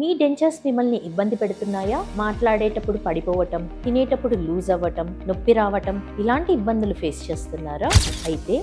మీ dentures మిమ్మల్ని ఇబ్బంది పెడుతున్నాయా? మాట్లాడేటప్పుడు పడిపోవటం, తినేటప్పుడు లూజ్ అవ్వటం, నొప్పి రావటం ఇలాంటి ఇబ్బందులు ఫేస్ చేస్తున్నారా? అయితే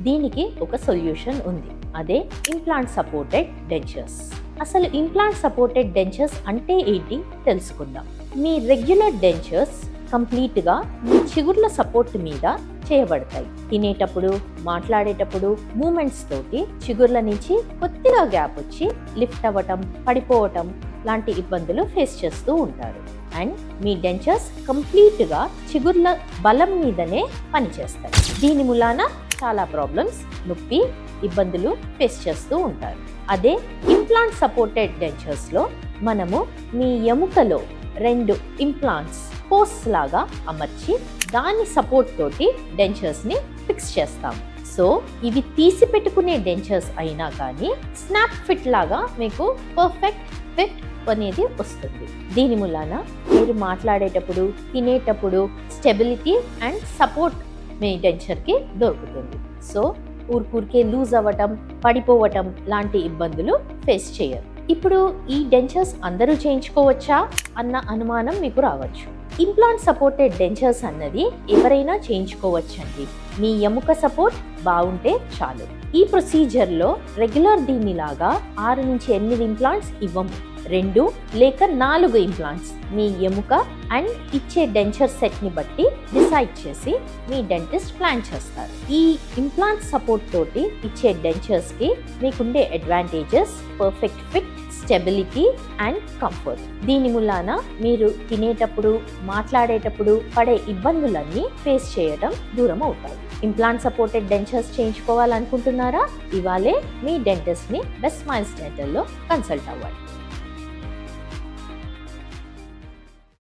దీనికి ఒక సొల్యూషన్ ఉంది. అదే ఇంప్లాంట్ సపోర్టెడ్ డెంచర్స్. అసలు ఇంప్లాంట్ సపోర్టెడ్ డెంచర్స్ అంటే ఏంటి తెలుసుకుందాం. మీ రెగ్యులర్ డెంచర్స్ కంప్లీట్గా మీ చిగుర్ల సపోర్ట్ మీద చేయబడతాయి. తినేటప్పుడు, మాట్లాడేటప్పుడు మూమెంట్స్ తోటి చిగుర్ల నుంచి కొద్దిగా గ్యాప్ వచ్చి లిఫ్ట్ అవ్వటం, పడిపోవటం లాంటి ఇబ్బందులు ఫేస్ చేస్తూ ఉంటారు. అండ్ మీ డెంచర్స్ కంప్లీట్గా చిగుర్ల బలం మీదనే పనిచేస్తాయి. దీని మూలాన చాలా ప్రాబ్లమ్స్, నొప్పి, ఇబ్బందులు ఫేస్ చేస్తూ ఉంటారు. అదే ఇంప్లాంట్ సపోర్టెడ్ డెంచర్స్లో మనము మీ ఎముకలో 2 ఇంప్లాంట్స్ పోస్ట్ లాగా అమర్చి దాని సపోర్ట్ తోటి డెంచర్స్ని ఫిక్స్ చేస్తాం. సో ఇవి తీసి పెట్టుకునే డెంచర్స్ అయినా కానీ స్నాప్ ఫిట్ లాగా మీకు పర్ఫెక్ట్ ఫిట్ అనేది వస్తుంది. దీని మూలాన మీరు మాట్లాడేటప్పుడు, తినేటప్పుడు స్టెబిలిటీ అండ్ సపోర్ట్ మీ డెంచర్కి దొరుకుతుంది. సో ఊరికే లూజ్ అవ్వటం, పడిపోవటం లాంటి ఇబ్బందులు ఫేస్ చేయరు. ఇప్పుడు ఈ డెంచర్స్ అందరూ చేయించుకోవచ్చా అన్న అనుమానం మీకు రావచ్చు. ఇంప్లాంట్ సపోర్టెడ్ డెంచర్స్ అన్నది ఎవరైనా చేయించుకోవచ్చండి. మీ ఎముక సపోర్ట్ బాగుంటే చాలు. ఈ ప్రొసీజర్లో రెగ్యులర్ దీనిలాగా 6 నుంచి 8 ఇంప్లాంట్స్ ఇవ్వము. 2 లేక 4 ఇంప్లాంట్స్ మీ ఎముక అండ్ ఇచ్చే డెంచర్ సెట్ని బట్టి డిసైడ్ చేసి మీ డెంటిస్ట్ ప్లాన్ చేస్తారు. ఈ ఇంప్లాంట్ సపోర్ట్ తోటి ఇచ్చే డెంచర్స్కి మీకుండే advantages perfect fit, stability and comfort. దీని మూలాన మీరు తినేటప్పుడు, మాట్లాడేటప్పుడు పడే ఇబ్బందులన్నీ ఫేస్ చేయడం దూరం అవుతాయి. ఇంప్లాంట్ సపోర్టెడ్ డెంచర్స్ చేయించుకోవాలనుకుంటున్నారా? ఇవాళే మీ డెంటిస్ట్ని బెస్ట్ స్మైల్స్ డెంటల్లో కన్సల్ట్ అవ్వండి.